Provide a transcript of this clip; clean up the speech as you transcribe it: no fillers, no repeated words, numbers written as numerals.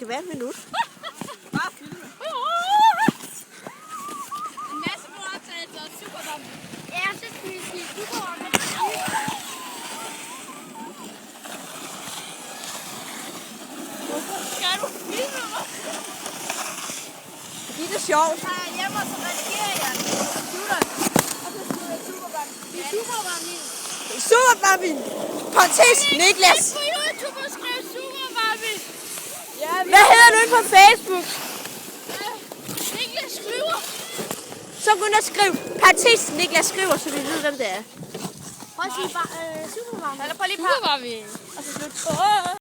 skal være et minut. Bare filme. En masse optagelser og Superbambi. Ja, så skal vi sige Superbambi. Skal du filme mig? Fordi det er sjovt. Så tager jeg hjem, og så redigerer jeg den på computeren. Og så skriver jeg Superbambi. Det er Superbambi. Superbambi! Parentes Niklas! På YouTube og skriv Superbambi. Ja, Hvad hedder du inde på Facebook? Niklas skriver. Så gå ind og skriv. Parentes Niklas skriver, så vi ved, hvem det er. Prøv at sige Superbambi. Eller prøv lige Superbambi. Og så slut.